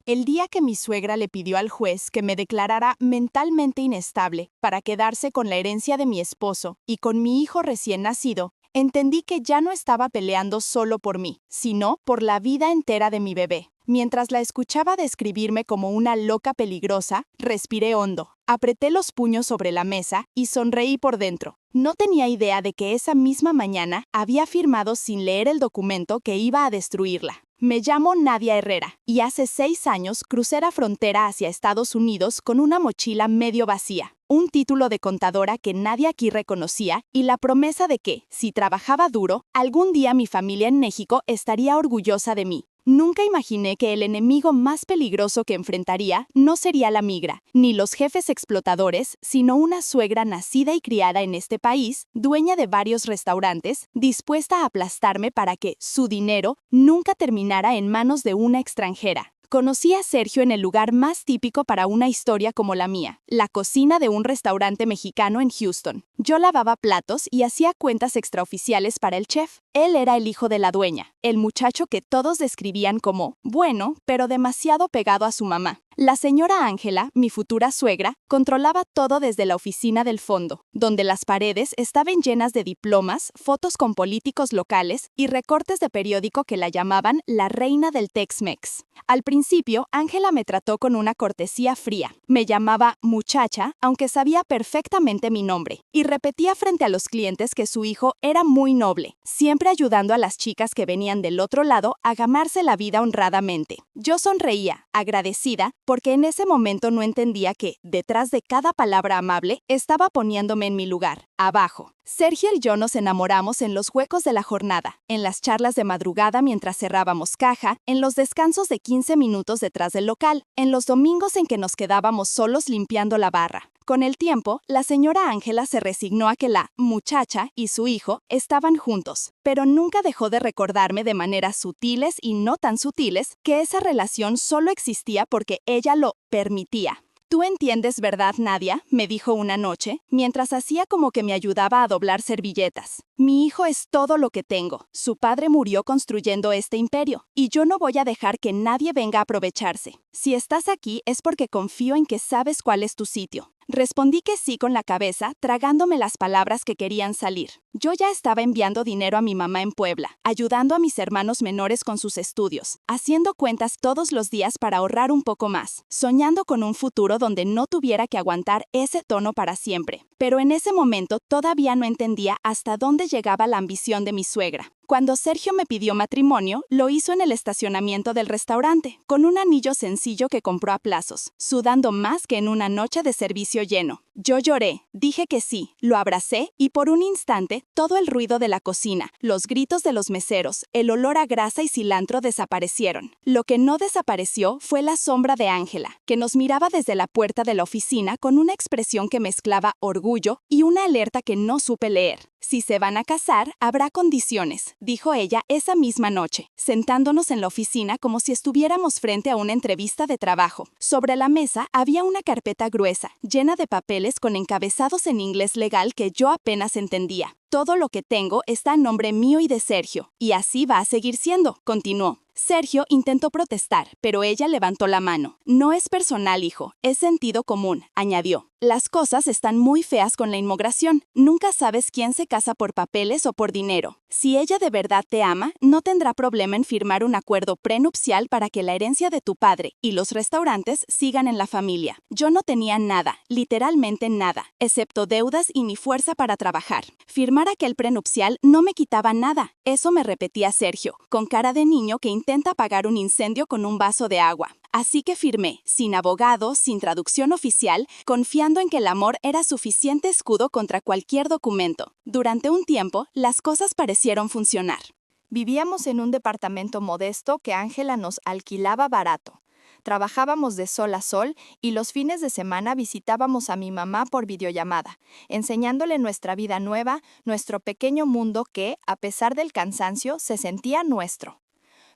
El día que mi suegra le pidió al juez que me declarara mentalmente inestable para quedarse con la herencia de mi esposo y con mi hijo recién nacido, entendí que ya no estaba peleando solo por mí, sino por la vida entera de mi bebé. Mientras la escuchaba describirme como una loca peligrosa, respiré hondo, apreté los puños sobre la mesa y sonreí por dentro. No tenía idea de que esa misma mañana había firmado sin leer el documento que iba a destruirla. Me llamo Nadia Herrera y hace 6 años crucé la frontera hacia Estados Unidos con una mochila medio vacía, un título de contadora que nadie aquí reconocía y la promesa de que, si trabajaba duro, algún día mi familia en México estaría orgullosa de mí. Nunca imaginé que el enemigo más peligroso que enfrentaría no sería la migra, ni los jefes explotadores, sino una suegra nacida y criada en este país, dueña de varios restaurantes, dispuesta a aplastarme para que su dinero nunca terminara en manos de una extranjera. Conocí a Sergio en el lugar más típico para una historia como la mía, la cocina de un restaurante mexicano en Houston. Yo lavaba platos y hacía cuentas extraoficiales para el chef. Él era el hijo de la dueña, el muchacho que todos describían como bueno, pero demasiado pegado a su mamá. La señora Ángela, mi futura suegra, controlaba todo desde la oficina del fondo, donde las paredes estaban llenas de diplomas, fotos con políticos locales y recortes de periódico que la llamaban la reina del Tex-Mex. Al principio, Ángela me trató con una cortesía fría. Me llamaba muchacha, aunque sabía perfectamente mi nombre, y repetía frente a los clientes que su hijo era muy noble, siempre ayudando a las chicas que venían del otro lado a ganarse la vida honradamente. Yo sonreía, agradecida, porque en ese momento no entendía que, detrás de cada palabra amable, estaba poniéndome en mi lugar, abajo. Sergio y yo nos enamoramos en los huecos de la jornada, en las charlas de madrugada mientras cerrábamos caja, en los descansos de 15 minutos detrás del local, en los domingos en que nos quedábamos solos limpiando la barra. Con el tiempo, la señora Ángela se resignó a que la muchacha y su hijo estaban juntos, pero nunca dejó de recordarme de maneras sutiles y no tan sutiles que esa relación solo existía porque ella lo permitía. «¿Tú entiendes, verdad, Nadia?», me dijo una noche, mientras hacía como que me ayudaba a doblar servilletas. «Mi hijo es todo lo que tengo. Su padre murió construyendo este imperio, y yo no voy a dejar que nadie venga a aprovecharse. Si estás aquí es porque confío en que sabes cuál es tu sitio». Respondí que sí con la cabeza, tragándome las palabras que querían salir. Yo ya estaba enviando dinero a mi mamá en Puebla, ayudando a mis hermanos menores con sus estudios, haciendo cuentas todos los días para ahorrar un poco más, soñando con un futuro donde no tuviera que aguantar ese tono para siempre. Pero en ese momento todavía no entendía hasta dónde llegaba la ambición de mi suegra. Cuando Sergio me pidió matrimonio, lo hizo en el estacionamiento del restaurante, con un anillo sencillo que compró a plazos, sudando más que en una noche de servicio lleno. Yo lloré, dije que sí, lo abracé y por un instante todo el ruido de la cocina, los gritos de los meseros, el olor a grasa y cilantro desaparecieron. Lo que no desapareció fue la sombra de Ángela, que nos miraba desde la puerta de la oficina con una expresión que mezclaba orgullo y una alerta que no supe leer. «Si se van a casar, habrá condiciones», dijo ella esa misma noche, sentándonos en la oficina como si estuviéramos frente a una entrevista de trabajo. Sobre la mesa había una carpeta gruesa, llena de papeles con encabezados en inglés legal que yo apenas entendía. «Todo lo que tengo está a nombre mío y de Sergio, y así va a seguir siendo», continuó. Sergio intentó protestar, pero ella levantó la mano. «No es personal, hijo, es sentido común», añadió. «Las cosas están muy feas con la inmigración. Nunca sabes quién se casa por papeles o por dinero. Si ella de verdad te ama, no tendrá problema en firmar un acuerdo prenupcial para que la herencia de tu padre y los restaurantes sigan en la familia». Yo no tenía nada, literalmente nada, excepto deudas y mi fuerza para trabajar. Firmar aquel prenupcial no me quitaba nada. Eso me repetía Sergio, con cara de niño que intenta apagar un incendio con un vaso de agua. Así que firmé, sin abogado, sin traducción oficial, confiando en que el amor era suficiente escudo contra cualquier documento. Durante un tiempo, las cosas parecieron funcionar. Vivíamos en un departamento modesto que Ángela nos alquilaba barato. Trabajábamos de sol a sol y los fines de semana visitábamos a mi mamá por videollamada, enseñándole nuestra vida nueva, nuestro pequeño mundo que, a pesar del cansancio, se sentía nuestro.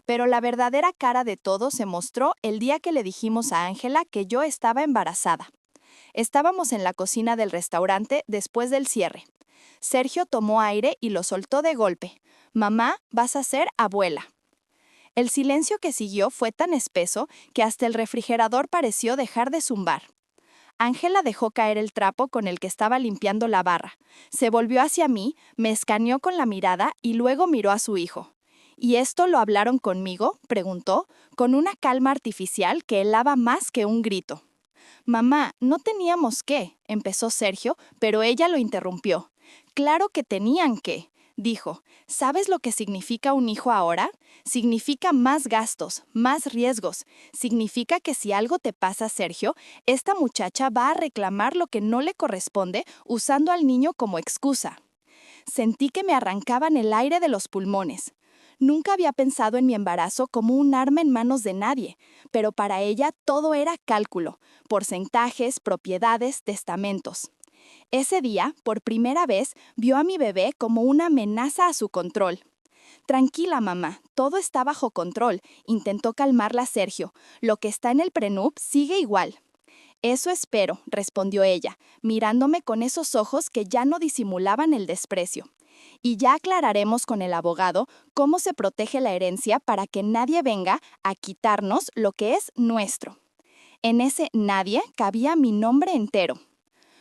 Pero la verdadera cara de todo se mostró el día que le dijimos a Ángela que yo estaba embarazada. Estábamos en la cocina del restaurante después del cierre. Sergio tomó aire y lo soltó de golpe. «Mamá, vas a ser abuela». El silencio que siguió fue tan espeso que hasta el refrigerador pareció dejar de zumbar. Ángela dejó caer el trapo con el que estaba limpiando la barra. Se volvió hacia mí, me escaneó con la mirada y luego miró a su hijo. ¿Y esto lo hablaron conmigo?, preguntó, con una calma artificial que helaba más que un grito. Mamá, no teníamos que, empezó Sergio, pero ella lo interrumpió. Claro que tenían que, dijo. ¿Sabes lo que significa un hijo ahora? Significa más gastos, más riesgos. Significa que si algo te pasa, Sergio, esta muchacha va a reclamar lo que no le corresponde usando al niño como excusa. Sentí que me arrancaban el aire de los pulmones. Nunca había pensado en mi embarazo como un arma en manos de nadie, pero para ella todo era cálculo, porcentajes, propiedades, testamentos. Ese día, por primera vez, vio a mi bebé como una amenaza a su control. Tranquila, mamá, todo está bajo control, intentó calmarla Sergio. Lo que está en el prenup sigue igual. Eso espero, respondió ella, mirándome con esos ojos que ya no disimulaban el desprecio. Y ya aclararemos con el abogado cómo se protege la herencia para que nadie venga a quitarnos lo que es nuestro. En ese nadie cabía mi nombre entero.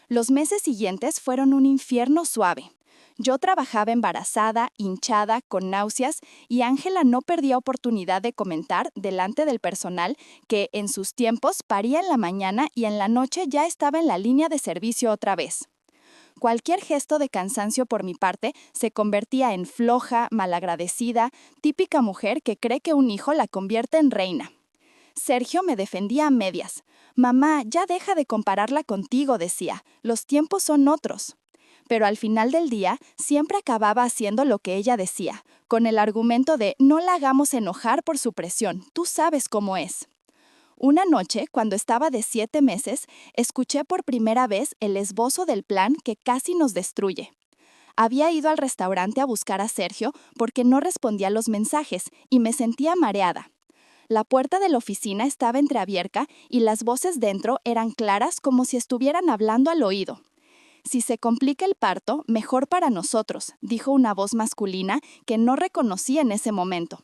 Los meses siguientes fueron un infierno suave. Yo trabajaba embarazada, hinchada, con náuseas, y Ángela no perdía oportunidad de comentar delante del personal que en sus tiempos paría en la mañana y en la noche ya estaba en la línea de servicio otra vez. Cualquier gesto de cansancio por mi parte se convertía en floja, malagradecida, típica mujer que cree que un hijo la convierte en reina. Sergio me defendía a medias. Mamá, ya deja de compararla contigo, decía. Los tiempos son otros. Pero al final del día, siempre acababa haciendo lo que ella decía, con el argumento de no la hagamos enojar por su presión, tú sabes cómo es. Una noche, cuando estaba de 7 meses, escuché por primera vez el esbozo del plan que casi nos destruye. Había ido al restaurante a buscar a Sergio porque no respondía a los mensajes y me sentía mareada. La puerta de la oficina estaba entreabierta y las voces dentro eran claras como si estuvieran hablando al oído. Si se complica el parto, mejor para nosotros, dijo una voz masculina que no reconocí en ese momento.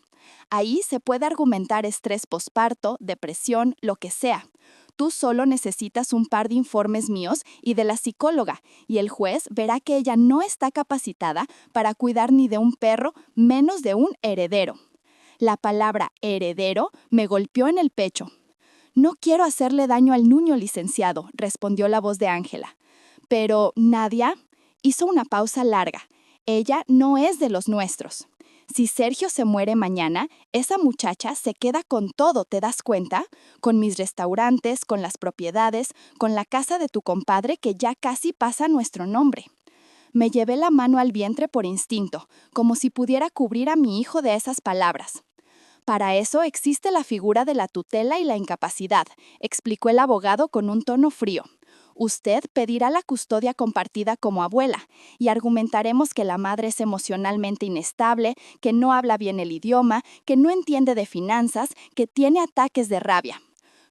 Ahí se puede argumentar estrés posparto, depresión, lo que sea. Tú solo necesitas un par de informes míos y de la psicóloga, y el juez verá que ella no está capacitada para cuidar ni de un perro, menos de un heredero. La palabra heredero me golpeó en el pecho. No quiero hacerle daño al niño, licenciado, respondió la voz de Ángela. Pero Nadia hizo una pausa larga. Ella no es de los nuestros. Si Sergio se muere mañana, esa muchacha se queda con todo, ¿te das cuenta? Con mis restaurantes, con las propiedades, con la casa de tu compadre que ya casi pasa a nuestro nombre. Me llevé la mano al vientre por instinto, como si pudiera cubrir a mi hijo de esas palabras. Para eso existe la figura de la tutela y la incapacidad, explicó el abogado con un tono frío. Usted pedirá la custodia compartida como abuela y argumentaremos que la madre es emocionalmente inestable, que no habla bien el idioma, que no entiende de finanzas, que tiene ataques de rabia.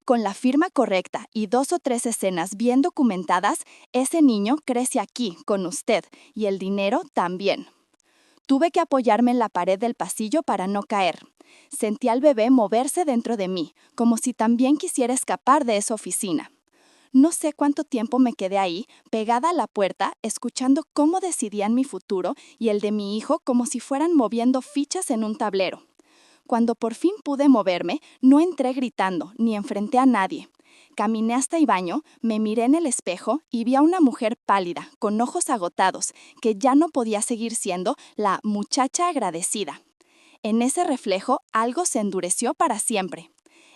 Con la firma correcta y 2 o 3 escenas bien documentadas, ese niño crece aquí, con usted, y el dinero también. Tuve que apoyarme en la pared del pasillo para no caer. Sentí al bebé moverse dentro de mí, como si también quisiera escapar de esa oficina. No sé cuánto tiempo me quedé ahí, pegada a la puerta, escuchando cómo decidían mi futuro y el de mi hijo como si fueran moviendo fichas en un tablero. Cuando por fin pude moverme, no entré gritando, ni enfrenté a nadie. Caminé hasta el baño, me miré en el espejo y vi a una mujer pálida, con ojos agotados, que ya no podía seguir siendo la muchacha agradecida. En ese reflejo, algo se endureció para siempre.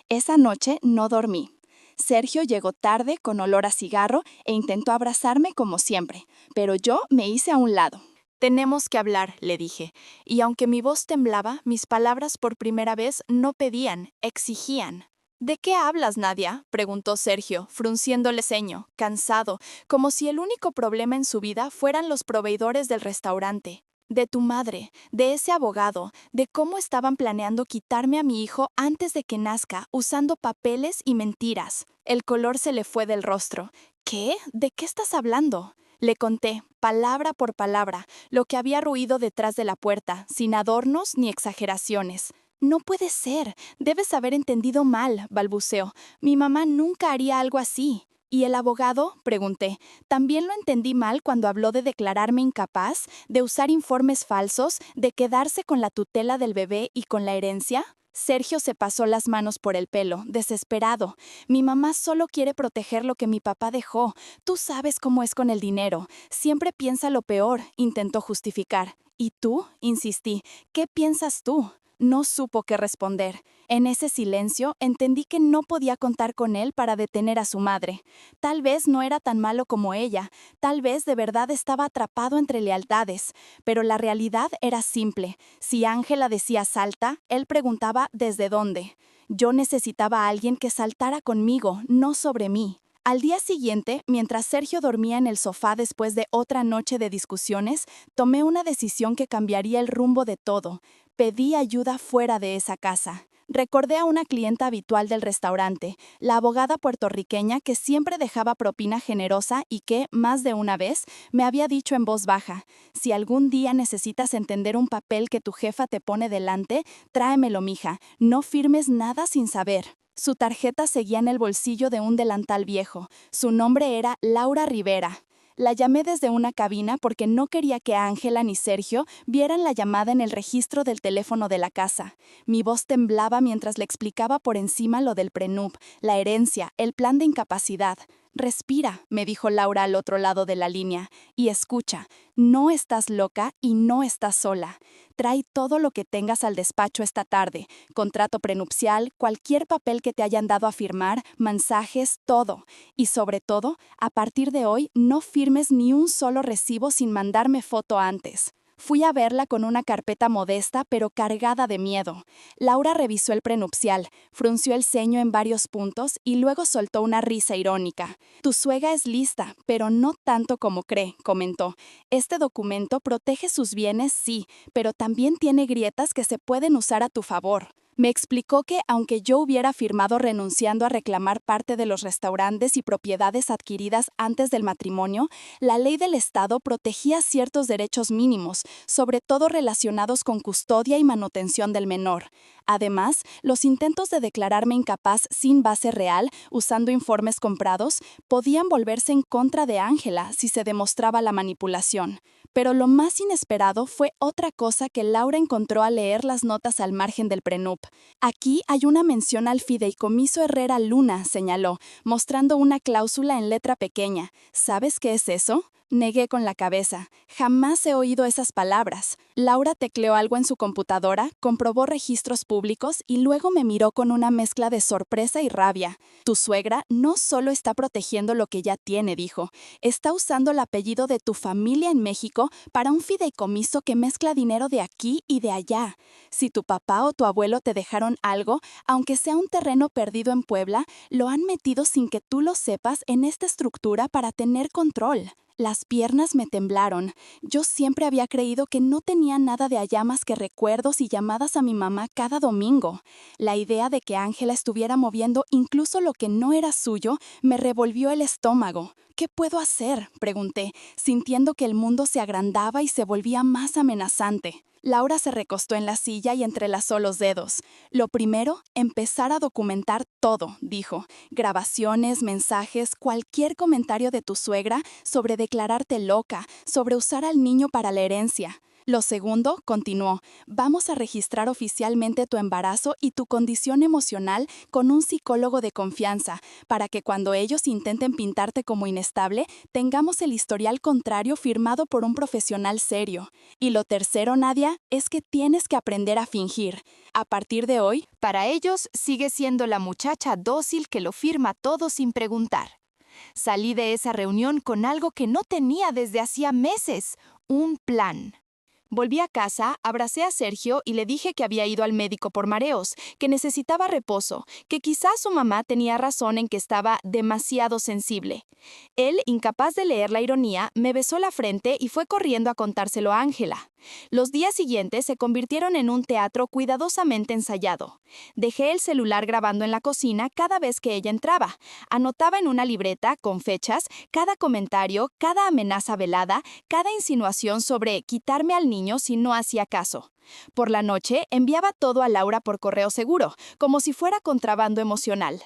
Esa noche no dormí. Sergio llegó tarde con olor a cigarro e intentó abrazarme como siempre, pero yo me hice a un lado. Tenemos que hablar, le dije, y aunque mi voz temblaba, mis palabras por primera vez no pedían, exigían. ¿De qué hablas, Nadia?, preguntó Sergio, frunciéndole ceño, cansado, como si el único problema en su vida fueran los proveedores del restaurante. De tu madre, de ese abogado, de cómo estaban planeando quitarme a mi hijo antes de que nazca, usando papeles y mentiras. El color se le fue del rostro. ¿Qué? ¿De qué estás hablando? Le conté, palabra por palabra, lo que había ruido detrás de la puerta, sin adornos ni exageraciones. No puede ser. Debes haber entendido mal, balbuceó. Mi mamá nunca haría algo así. ¿Y el abogado?, pregunté. ¿También lo entendí mal cuando habló de declararme incapaz, de usar informes falsos, de quedarse con la tutela del bebé y con la herencia? Sergio se pasó las manos por el pelo, desesperado. Mi mamá solo quiere proteger lo que mi papá dejó. Tú sabes cómo es con el dinero. Siempre piensa lo peor, intentó justificar. ¿Y tú?, insistí. ¿Qué piensas tú? No supo qué responder. En ese silencio entendí que no podía contar con él para detener a su madre. Tal vez no era tan malo como ella, tal vez de verdad estaba atrapado entre lealtades, pero la realidad era simple. Si Ángela decía salta, él preguntaba ¿desde dónde? Yo necesitaba a alguien que saltara conmigo, no sobre mí. Al día siguiente, mientras Sergio dormía en el sofá después de otra noche de discusiones, tomé una decisión que cambiaría el rumbo de todo. Pedí ayuda fuera de esa casa. Recordé a una clienta habitual del restaurante, la abogada puertorriqueña que siempre dejaba propina generosa y que, más de una vez, me había dicho en voz baja: si algún día necesitas entender un papel que tu jefa te pone delante, tráemelo, mija, no firmes nada sin saber. Su tarjeta seguía en el bolsillo de un delantal viejo. Su nombre era Laura Rivera. La llamé desde una cabina porque no quería que Ángela ni Sergio vieran la llamada en el registro del teléfono de la casa. Mi voz temblaba mientras le explicaba por encima lo del prenup, la herencia, el plan de incapacidad. Respira, me dijo Laura al otro lado de la línea, y escucha, no estás loca y no estás sola. Trae todo lo que tengas al despacho esta tarde, contrato prenupcial, cualquier papel que te hayan dado a firmar, mensajes, todo. Y sobre todo, a partir de hoy, no firmes ni un solo recibo sin mandarme foto antes. Fui a verla con una carpeta modesta pero cargada de miedo. Laura revisó el prenupcial, frunció el ceño en varios puntos y luego soltó una risa irónica. Tu suegra es lista, pero no tanto como cree, comentó. Este documento protege sus bienes, sí, pero también tiene grietas que se pueden usar a tu favor. Me explicó que, aunque yo hubiera firmado renunciando a reclamar parte de los restaurantes y propiedades adquiridas antes del matrimonio, la ley del Estado protegía ciertos derechos mínimos, sobre todo relacionados con custodia y manutención del menor. Además, los intentos de declararme incapaz sin base real, usando informes comprados, podían volverse en contra de Ángela si se demostraba la manipulación. Pero lo más inesperado fue otra cosa que Laura encontró al leer las notas al margen del prenup. Aquí hay una mención al fideicomiso Herrera Luna, señaló, mostrando una cláusula en letra pequeña. ¿Sabes qué es eso? Negué con la cabeza. Jamás he oído esas palabras. Laura tecleó algo en su computadora, comprobó registros públicos y luego me miró con una mezcla de sorpresa y rabia. Tu suegra no solo está protegiendo lo que ya tiene, dijo, está usando el apellido de tu familia en México para un fideicomiso que mezcla dinero de aquí y de allá. Si tu papá o tu abuelo te dejaron algo, aunque sea un terreno perdido en Puebla, lo han metido sin que tú lo sepas en esta estructura para tener control. Las piernas me temblaron. Yo siempre había creído que no tenía nada de allá más que recuerdos y llamadas a mi mamá cada domingo. La idea de que Ángela estuviera moviendo incluso lo que no era suyo me revolvió el estómago. ¿Qué puedo hacer?, pregunté, sintiendo que el mundo se agrandaba y se volvía más amenazante. Laura se recostó en la silla y entrelazó los dedos. Lo primero, empezar a documentar todo, dijo. Grabaciones, mensajes, cualquier comentario de tu suegra sobre declararte loca, sobre usar al niño para la herencia. Lo segundo, continuó, vamos a registrar oficialmente tu embarazo y tu condición emocional con un psicólogo de confianza, para que cuando ellos intenten pintarte como inestable, tengamos el historial contrario firmado por un profesional serio. Y lo tercero, Nadia, es que tienes que aprender a fingir. A partir de hoy, para ellos sigue siendo la muchacha dócil que lo firma todo sin preguntar. Salí de esa reunión con algo que no tenía desde hacía meses, un plan. Volví a casa, abracé a Sergio y le dije que había ido al médico por mareos, que necesitaba reposo, que quizás su mamá tenía razón en que estaba demasiado sensible. Él, incapaz de leer la ironía, me besó la frente y fue corriendo a contárselo a Ángela. Los días siguientes se convirtieron en un teatro cuidadosamente ensayado. Dejé el celular grabando en la cocina cada vez que ella entraba. Anotaba en una libreta, con fechas, cada comentario, cada amenaza velada, cada insinuación sobre quitarme al niño si no hacía caso. Por la noche, enviaba todo a Laura por correo seguro, como si fuera contrabando emocional.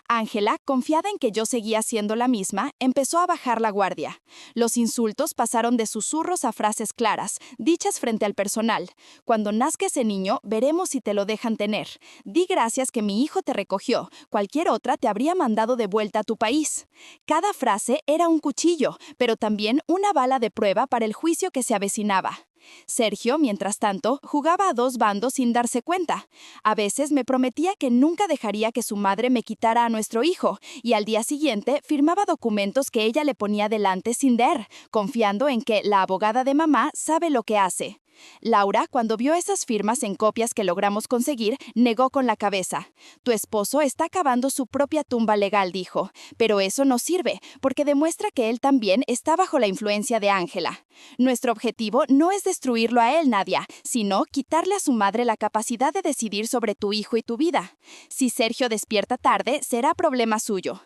Ángela, confiada en que yo seguía siendo la misma, empezó a bajar la guardia. Los insultos pasaron de susurros a frases claras, dichas frente al personal. Cuando nazca ese niño, veremos si te lo dejan tener. Di gracias que mi hijo te recogió. Cualquier otra te habría mandado de vuelta a tu país. Cada frase era un cuchillo, pero también una bala de prueba para el juicio que se avecinaba. Sergio, mientras tanto, jugaba a dos bandos sin darse cuenta. A veces me prometía que nunca dejaría que su madre me quitara a nuestro hijo, y al día siguiente firmaba documentos que ella le ponía delante sin leer, confiando en que la abogada de mamá sabe lo que hace. Laura, cuando vio esas firmas en copias que logramos conseguir, negó con la cabeza. Tu esposo está cavando su propia tumba legal, dijo, pero eso no sirve, porque demuestra que él también está bajo la influencia de Ángela. Nuestro objetivo no es destruirlo a él, Nadia, sino quitarle a su madre la capacidad de decidir sobre tu hijo y tu vida. Si Sergio despierta tarde, será problema suyo.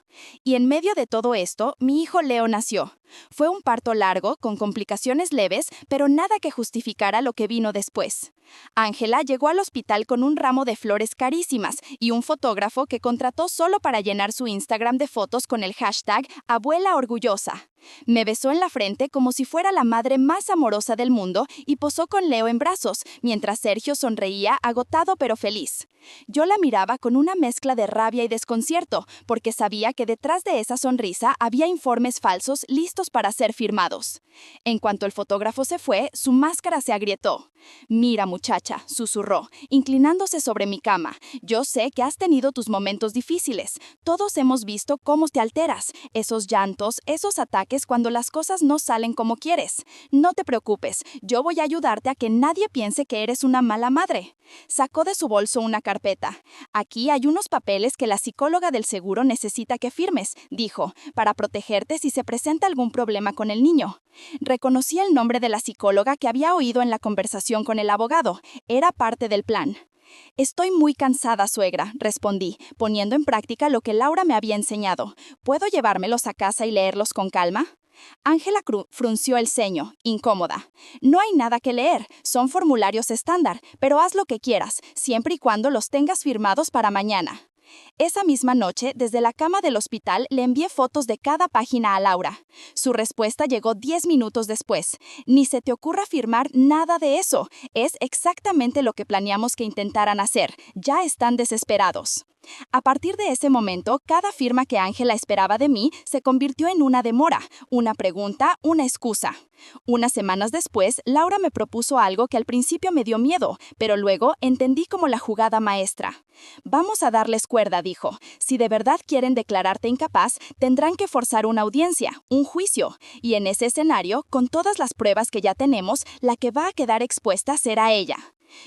Y en medio de todo esto, mi hijo Leo nació. Fue un parto largo, con complicaciones leves, pero nada que justificara lo que vino después. Ángela llegó al hospital con un ramo de flores carísimas y un fotógrafo que contrató solo para llenar su Instagram de fotos con el hashtag Abuela Orgullosa. Me besó en la frente como si fuera la madre más amorosa del mundo y posó con Leo en brazos, mientras Sergio sonreía agotado pero feliz. Yo la miraba con una mezcla de rabia y desconcierto, porque sabía que detrás de esa sonrisa había informes falsos listos para ser firmados. En cuanto el fotógrafo se fue, su máscara se agrietó. «Mira, muchacha», susurró, inclinándose sobre mi cama. «Yo sé que has tenido tus momentos difíciles. Todos hemos visto cómo te alteras, esos llantos, esos ataques cuando las cosas no salen como quieres. No te preocupes, yo voy a ayudarte a que nadie piense que eres una mala madre». Sacó de su bolso una carpeta. «Aquí hay unos papeles que la psicóloga del seguro necesita que firmes», dijo, «para protegerte si se presenta algún problema con el niño». Reconocí el nombre de la psicóloga que había oído en la conversación con el abogado. Era parte del plan. «Estoy muy cansada, suegra», respondí, poniendo en práctica lo que Laura me había enseñado. «¿Puedo llevármelos a casa y leerlos con calma?» Ángela frunció el ceño, incómoda. «No hay nada que leer, son formularios estándar, pero haz lo que quieras, siempre y cuando los tengas firmados para mañana». Esa misma noche, desde la cama del hospital, le envié fotos de cada página a Laura. Su respuesta llegó 10 minutos después. «Ni se te ocurra firmar nada de eso. Es exactamente lo que planeamos que intentaran hacer. Ya están desesperados». A partir de ese momento, cada firma que Ángela esperaba de mí se convirtió en una demora, una pregunta, una excusa. Unas semanas después, Laura me propuso algo que al principio me dio miedo, pero luego entendí como la jugada maestra. «Vamos a darles cuerda», dijo. «Si de verdad quieren declararte incapaz, tendrán que forzar una audiencia, un juicio. Y en ese escenario, con todas las pruebas que ya tenemos, la que va a quedar expuesta será ella».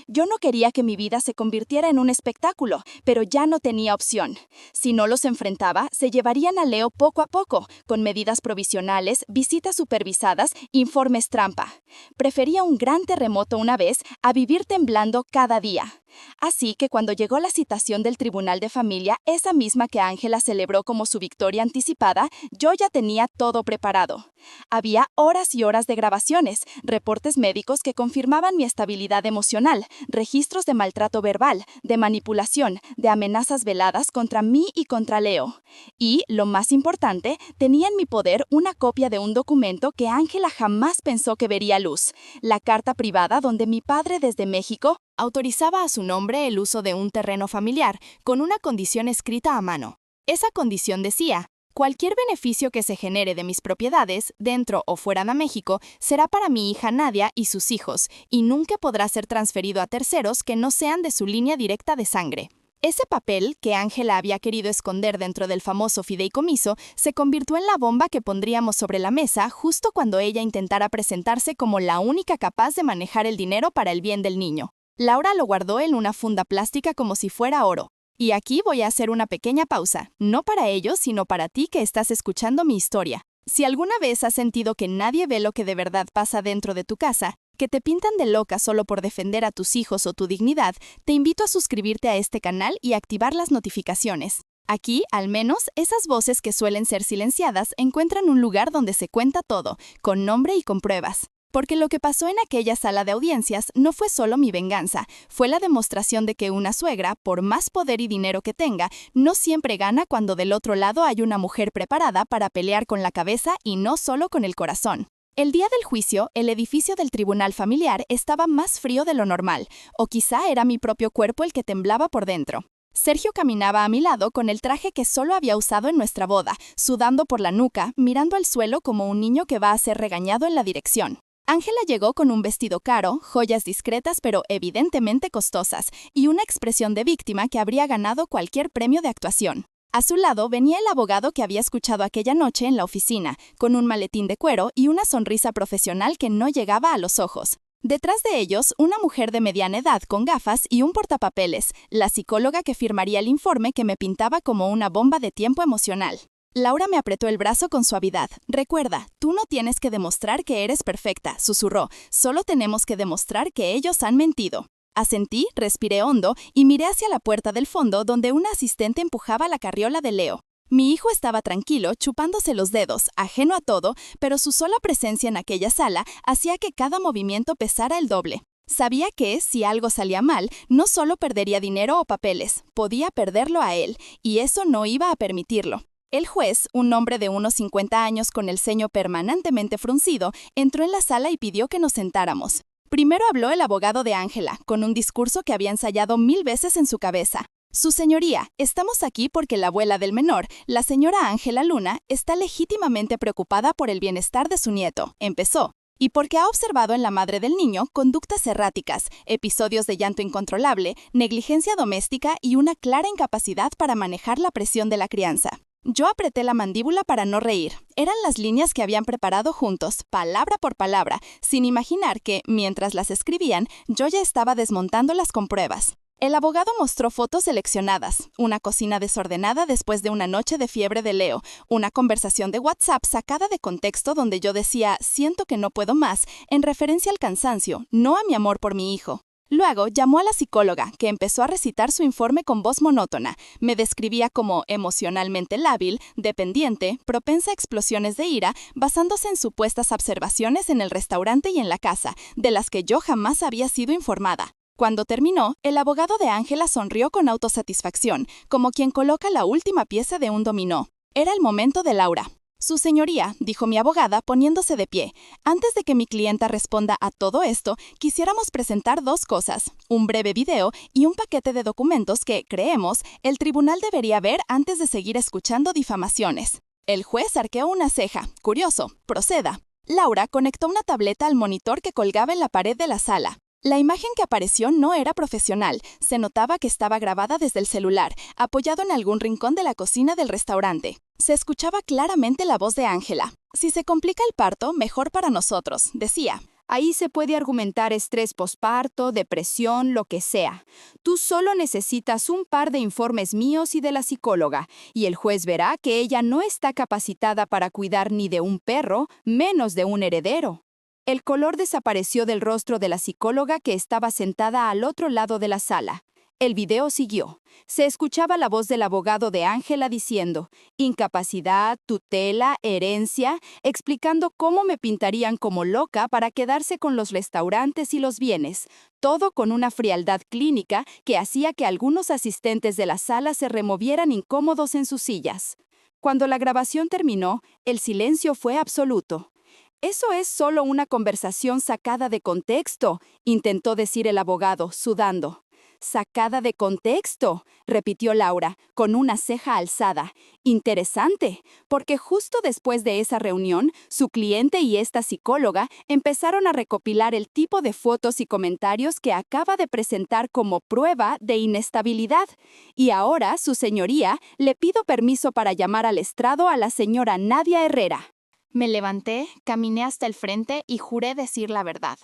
Yo no quería que mi vida se convirtiera en un espectáculo, pero ya no tenía opción. Si no los enfrentaba, se llevarían a Leo poco a poco, con medidas provisionales, visitas supervisadas, informes trampa. Prefería un gran terremoto una vez a vivir temblando cada día. Así que cuando llegó la citación del Tribunal de Familia, esa misma que Ángela celebró como su victoria anticipada, yo ya tenía todo preparado. Había horas y horas de grabaciones, reportes médicos que confirmaban mi estabilidad emocional, registros de maltrato verbal, de manipulación, de amenazas veladas contra mí y contra Leo. Y, lo más importante, tenía en mi poder una copia de un documento que Ángela jamás pensó que vería luz, la carta privada donde mi padre desde México autorizaba a su nombre el uso de un terreno familiar, con una condición escrita a mano. Esa condición decía: «Cualquier beneficio que se genere de mis propiedades, dentro o fuera de México, será para mi hija Nadia y sus hijos, y nunca podrá ser transferido a terceros que no sean de su línea directa de sangre». Ese papel, que Ángela había querido esconder dentro del famoso fideicomiso, se convirtió en la bomba que pondríamos sobre la mesa justo cuando ella intentara presentarse como la única capaz de manejar el dinero para el bien del niño. Laura lo guardó en una funda plástica como si fuera oro. Y aquí voy a hacer una pequeña pausa, no para ellos, sino para ti que estás escuchando mi historia. Si alguna vez has sentido que nadie ve lo que de verdad pasa dentro de tu casa, que te pintan de loca solo por defender a tus hijos o tu dignidad, te invito a suscribirte a este canal y activar las notificaciones. Aquí, al menos, esas voces que suelen ser silenciadas encuentran un lugar donde se cuenta todo, con nombre y con pruebas. Porque lo que pasó en aquella sala de audiencias no fue solo mi venganza, fue la demostración de que una suegra, por más poder y dinero que tenga, no siempre gana cuando del otro lado hay una mujer preparada para pelear con la cabeza y no solo con el corazón. El día del juicio, el edificio del tribunal familiar estaba más frío de lo normal, o quizá era mi propio cuerpo el que temblaba por dentro. Sergio caminaba a mi lado con el traje que solo había usado en nuestra boda, sudando por la nuca, mirando al suelo como un niño que va a ser regañado en la dirección. Ángela llegó con un vestido caro, joyas discretas pero evidentemente costosas, y una expresión de víctima que habría ganado cualquier premio de actuación. A su lado venía el abogado que había escuchado aquella noche en la oficina, con un maletín de cuero y una sonrisa profesional que no llegaba a los ojos. Detrás de ellos, una mujer de mediana edad con gafas y un portapapeles, la psicóloga que firmaría el informe que me pintaba como una bomba de tiempo emocional. Laura me apretó el brazo con suavidad. Recuerda, tú no tienes que demostrar que eres perfecta, susurró. Solo tenemos que demostrar que ellos han mentido. Asentí, respiré hondo y miré hacia la puerta del fondo donde una asistente empujaba la carriola de Leo. Mi hijo estaba tranquilo, chupándose los dedos, ajeno a todo, pero su sola presencia en aquella sala hacía que cada movimiento pesara el doble. Sabía que, si algo salía mal, no solo perdería dinero o papeles, podía perderlo a él, y eso no iba a permitirlo. El juez, un hombre de unos 50 años con el ceño permanentemente fruncido, entró en la sala y pidió que nos sentáramos. Primero habló el abogado de Ángela, con un discurso que había ensayado 1000 veces en su cabeza. Su señoría, estamos aquí porque la abuela del menor, la señora Ángela Luna, está legítimamente preocupada por el bienestar de su nieto, empezó. Y porque ha observado en la madre del niño conductas erráticas, episodios de llanto incontrolable, negligencia doméstica y una clara incapacidad para manejar la presión de la crianza. Yo apreté la mandíbula para no reír. Eran las líneas que habían preparado juntos, palabra por palabra, sin imaginar que, mientras las escribían, yo ya estaba desmontándolas con pruebas. El abogado mostró fotos seleccionadas, una cocina desordenada después de una noche de fiebre de Leo, una conversación de WhatsApp sacada de contexto donde yo decía «siento que no puedo más», en referencia al cansancio, no a mi amor por mi hijo. Luego llamó a la psicóloga, que empezó a recitar su informe con voz monótona. Me describía como emocionalmente lábil, dependiente, propensa a explosiones de ira, basándose en supuestas observaciones en el restaurante y en la casa, de las que yo jamás había sido informada. Cuando terminó, el abogado de Ángela sonrió con autosatisfacción, como quien coloca la última pieza de un dominó. Era el momento de Laura. Su señoría, dijo mi abogada poniéndose de pie, antes de que mi clienta responda a todo esto, quisiéramos presentar 2 cosas, un breve video y un paquete de documentos que, creemos, el tribunal debería ver antes de seguir escuchando difamaciones. El juez arqueó una ceja. Curioso, proceda. Laura conectó una tableta al monitor que colgaba en la pared de la sala. La imagen que apareció no era profesional, se notaba que estaba grabada desde el celular, apoyado en algún rincón de la cocina del restaurante. Se escuchaba claramente la voz de Ángela. Si se complica el parto, mejor para nosotros, decía. Ahí se puede argumentar estrés posparto, depresión, lo que sea. Tú solo necesitas un par de informes míos y de la psicóloga, y el juez verá que ella no está capacitada para cuidar ni de un perro, menos de un heredero. El color desapareció del rostro de la psicóloga que estaba sentada al otro lado de la sala. El video siguió. Se escuchaba la voz del abogado de Ángela diciendo, incapacidad, tutela, herencia, explicando cómo me pintarían como loca para quedarse con los restaurantes y los bienes, todo con una frialdad clínica que hacía que algunos asistentes de la sala se removieran incómodos en sus sillas. Cuando la grabación terminó, el silencio fue absoluto. «Eso es solo una conversación sacada de contexto», intentó decir el abogado, sudando. «Sacada de contexto», repitió Laura, con una ceja alzada. «Interesante, porque justo después de esa reunión, su cliente y esta psicóloga empezaron a recopilar el tipo de fotos y comentarios que acaba de presentar como prueba de inestabilidad. Y ahora, su señoría, le pido permiso para llamar al estrado a la señora Nadia Herrera». Me levanté, caminé hasta el frente y juré decir la verdad.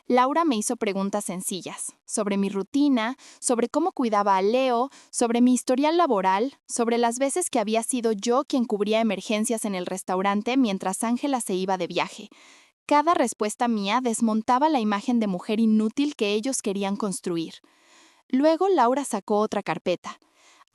Laura me hizo preguntas sencillas, sobre mi rutina, sobre cómo cuidaba a Leo, sobre mi historial laboral, sobre las veces que había sido yo quien cubría emergencias en el restaurante mientras Ángela se iba de viaje. Cada respuesta mía desmontaba la imagen de mujer inútil que ellos querían construir. Luego Laura sacó otra carpeta.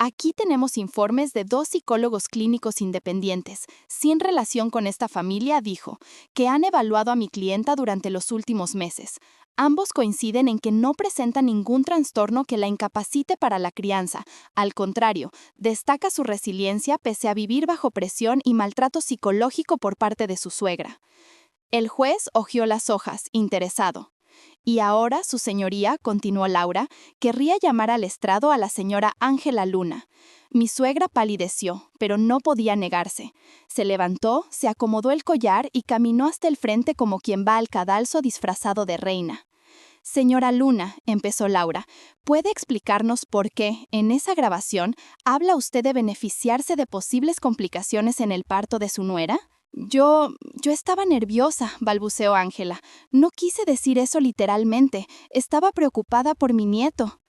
Aquí tenemos informes de 2 psicólogos clínicos independientes, sin relación con esta familia, dijo, que han evaluado a mi clienta durante los últimos meses. Ambos coinciden en que no presenta ningún trastorno que la incapacite para la crianza. Al contrario, destaca su resiliencia pese a vivir bajo presión y maltrato psicológico por parte de su suegra. El juez hojeó las hojas, interesado. Y ahora, su señoría, continuó Laura, querría llamar al estrado a la señora Ángela Luna. Mi suegra palideció, pero no podía negarse. Se levantó, se acomodó el collar y caminó hasta el frente como quien va al cadalso disfrazado de reina. Señora Luna, empezó Laura, ¿puede explicarnos por qué, en esa grabación, habla usted de beneficiarse de posibles complicaciones en el parto de su nuera? Yo estaba nerviosa, balbuceó Ángela. No quise decir eso literalmente. Estaba preocupada por mi nieto.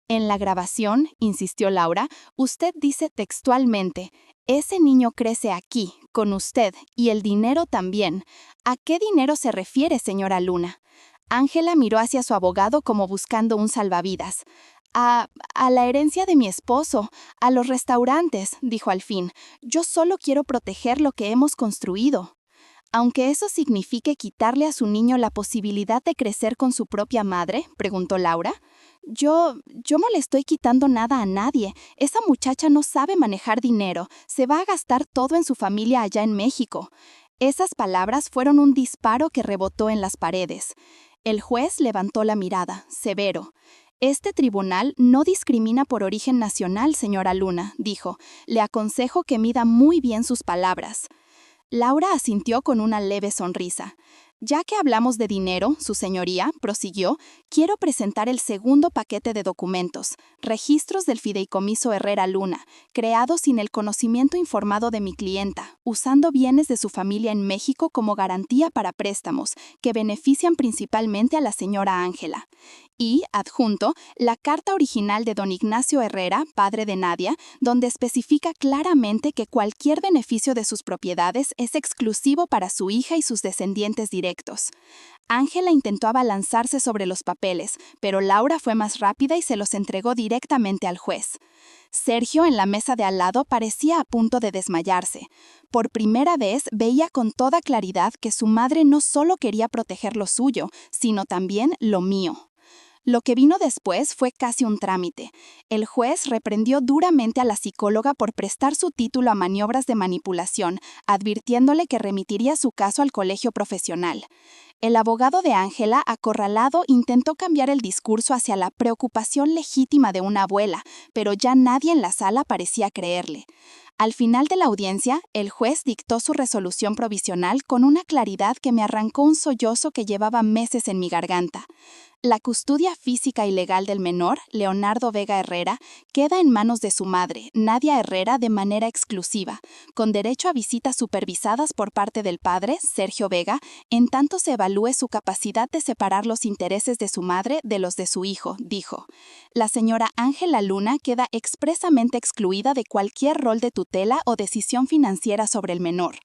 En la grabación, insistió Laura, usted dice textualmente, ese niño crece aquí, con usted, y el dinero también. ¿A qué dinero se refiere, señora Luna? Ángela miró hacia su abogado como buscando un salvavidas. A la herencia de mi esposo, a los restaurantes, dijo al fin. Yo solo quiero proteger lo que hemos construido. Aunque eso signifique quitarle a su niño la posibilidad de crecer con su propia madre, preguntó Laura. Yo no le estoy quitando nada a nadie. Esa muchacha no sabe manejar dinero. Se va a gastar todo en su familia allá en México. Esas palabras fueron un disparo que rebotó en las paredes. El juez levantó la mirada, severo. Este tribunal no discrimina por origen nacional, señora Luna, dijo. Le aconsejo que mida muy bien sus palabras. Laura asintió con una leve sonrisa. Ya que hablamos de dinero, su señoría, prosiguió, quiero presentar el segundo paquete de documentos, registros del fideicomiso Herrera Luna, creados sin el conocimiento informado de mi clienta, usando bienes de su familia en México como garantía para préstamos, que benefician principalmente a la señora Ángela. Y, adjunto, la carta original de don Ignacio Herrera, padre de Nadia, donde especifica claramente que cualquier beneficio de sus propiedades es exclusivo para su hija y sus descendientes directos. Ángela intentó abalanzarse sobre los papeles, pero Laura fue más rápida y se los entregó directamente al juez. Sergio, en la mesa de al lado, parecía a punto de desmayarse. Por primera vez veía con toda claridad que su madre no solo quería proteger lo suyo, sino también lo mío. Lo que vino después fue casi un trámite. El juez reprendió duramente a la psicóloga por prestar su título a maniobras de manipulación, advirtiéndole que remitiría su caso al colegio profesional. El abogado de Ángela, acorralado, intentó cambiar el discurso hacia la preocupación legítima de una abuela, pero ya nadie en la sala parecía creerle. Al final de la audiencia, el juez dictó su resolución provisional con una claridad que me arrancó un sollozo que llevaba meses en mi garganta. La custodia física y legal del menor, Leonardo Vega Herrera, queda en manos de su madre, Nadia Herrera, de manera exclusiva, con derecho a visitas supervisadas por parte del padre, Sergio Vega, en tanto se evalúe su capacidad de separar los intereses de su madre de los de su hijo, dijo. La señora Ángela Luna queda expresamente excluida de cualquier rol de tutela o decisión financiera sobre el menor.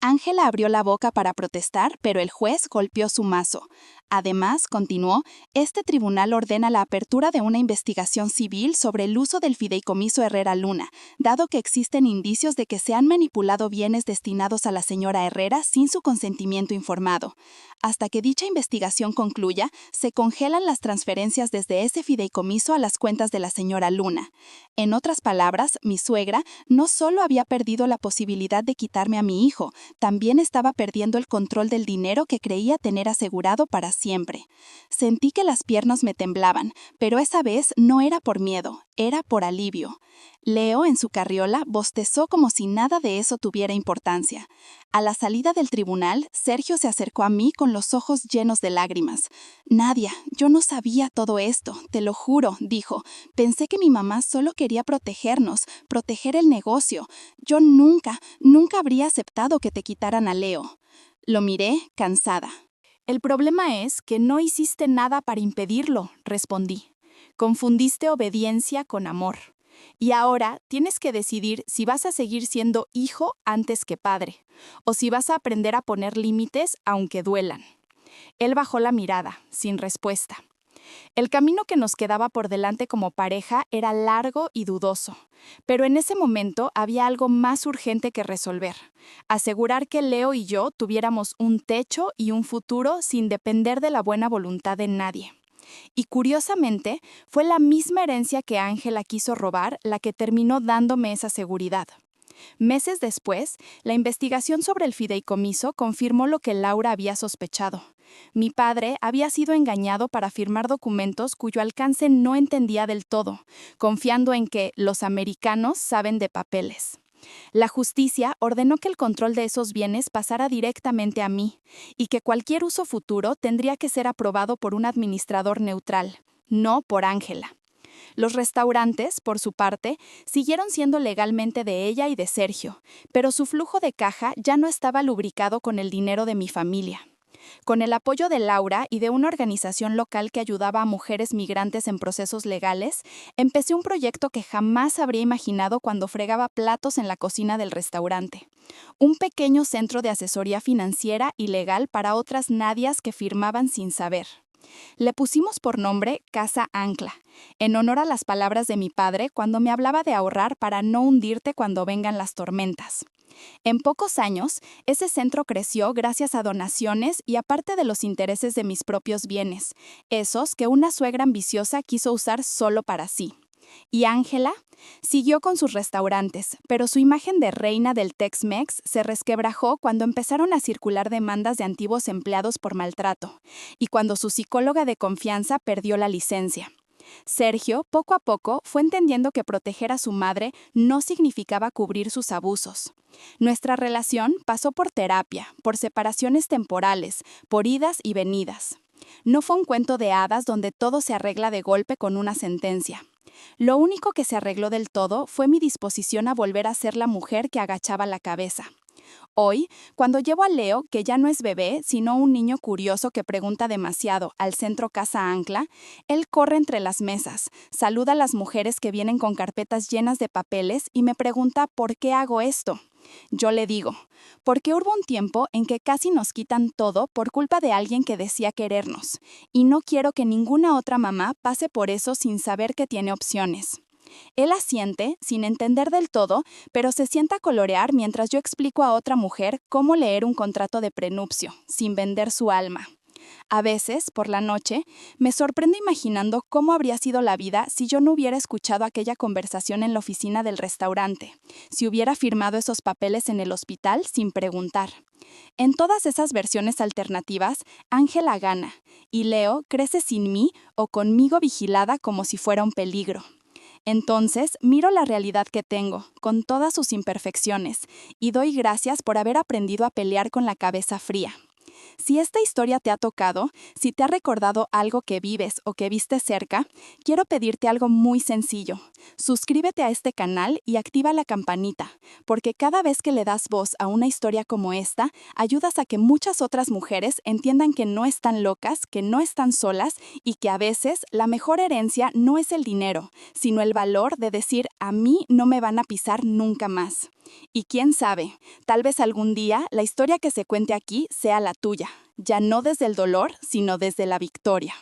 Ángela abrió la boca para protestar, pero el juez golpeó su mazo. Además, continuó, este tribunal ordena la apertura de una investigación civil sobre el uso del fideicomiso Herrera Luna, dado que existen indicios de que se han manipulado bienes destinados a la señora Herrera sin su consentimiento informado. Hasta que dicha investigación concluya, se congelan las transferencias desde ese fideicomiso a las cuentas de la señora Luna. En otras palabras, mi suegra no solo había perdido la posibilidad de quitarme a mi hijo, también estaba perdiendo el control del dinero que creía tener asegurado para siempre. Sentí que las piernas me temblaban, pero esa vez no era por miedo, era por alivio. Leo, en su carriola, bostezó como si nada de eso tuviera importancia. A la salida del tribunal, Sergio se acercó a mí con los ojos llenos de lágrimas. «Nadia, yo no sabía todo esto, te lo juro», dijo. «Pensé que mi mamá solo quería protegernos, proteger el negocio. Yo nunca habría aceptado que te quitaran a Leo». Lo miré, cansada. «El problema es que no hiciste nada para impedirlo», respondí. «Confundiste obediencia con amor. Y ahora tienes que decidir si vas a seguir siendo hijo antes que padre, o si vas a aprender a poner límites aunque duelan». Él bajó la mirada, sin respuesta. El camino que nos quedaba por delante como pareja era largo y dudoso, pero en ese momento había algo más urgente que resolver: asegurar que Leo y yo tuviéramos un techo y un futuro sin depender de la buena voluntad de nadie. Y curiosamente, fue la misma herencia que Ángela quiso robar la que terminó dándome esa seguridad. Meses después, la investigación sobre el fideicomiso confirmó lo que Laura había sospechado. Mi padre había sido engañado para firmar documentos cuyo alcance no entendía del todo, confiando en que los americanos saben de papeles. La justicia ordenó que el control de esos bienes pasara directamente a mí y que cualquier uso futuro tendría que ser aprobado por un administrador neutral, no por Ángela. Los restaurantes, por su parte, siguieron siendo legalmente de ella y de Sergio, pero su flujo de caja ya no estaba lubricado con el dinero de mi familia. Con el apoyo de Laura y de una organización local que ayudaba a mujeres migrantes en procesos legales, empecé un proyecto que jamás habría imaginado cuando fregaba platos en la cocina del restaurante. Un pequeño centro de asesoría financiera y legal para otras Nadias que firmaban sin saber. Le pusimos por nombre Casa Ancla, en honor a las palabras de mi padre cuando me hablaba de ahorrar para no hundirte cuando vengan las tormentas. En pocos años, ese centro creció gracias a donaciones y aparte de los intereses de mis propios bienes, esos que una suegra ambiciosa quiso usar solo para sí. Y Ángela siguió con sus restaurantes, pero su imagen de reina del Tex-Mex se resquebrajó cuando empezaron a circular demandas de antiguos empleados por maltrato, y cuando su psicóloga de confianza perdió la licencia. Sergio, poco a poco, fue entendiendo que proteger a su madre no significaba cubrir sus abusos. Nuestra relación pasó por terapia, por separaciones temporales, por idas y venidas. No fue un cuento de hadas donde todo se arregla de golpe con una sentencia. Lo único que se arregló del todo fue mi disposición a volver a ser la mujer que agachaba la cabeza. Hoy, cuando llevo a Leo, que ya no es bebé, sino un niño curioso que pregunta demasiado, al centro Casa Ancla, él corre entre las mesas, saluda a las mujeres que vienen con carpetas llenas de papeles y me pregunta por qué hago esto. Yo le digo, porque hubo un tiempo en que casi nos quitan todo por culpa de alguien que decía querernos, y no quiero que ninguna otra mamá pase por eso sin saber que tiene opciones. Él asiente, sin entender del todo, pero se sienta a colorear mientras yo explico a otra mujer cómo leer un contrato de prenupcio, sin vender su alma. A veces, por la noche, me sorprendo imaginando cómo habría sido la vida si yo no hubiera escuchado aquella conversación en la oficina del restaurante, si hubiera firmado esos papeles en el hospital sin preguntar. En todas esas versiones alternativas, Ángela gana, y Leo crece sin mí o conmigo vigilada como si fuera un peligro. Entonces, miro la realidad que tengo, con todas sus imperfecciones, y doy gracias por haber aprendido a pelear con la cabeza fría. Si esta historia te ha tocado, si te ha recordado algo que vives o que viste cerca, quiero pedirte algo muy sencillo. Suscríbete a este canal y activa la campanita, porque cada vez que le das voz a una historia como esta, ayudas a que muchas otras mujeres entiendan que no están locas, que no están solas y que a veces la mejor herencia no es el dinero, sino el valor de decir: a mí no me van a pisar nunca más. Y quién sabe, tal vez algún día la historia que se cuente aquí sea la tuya, ya no desde el dolor, sino desde la victoria.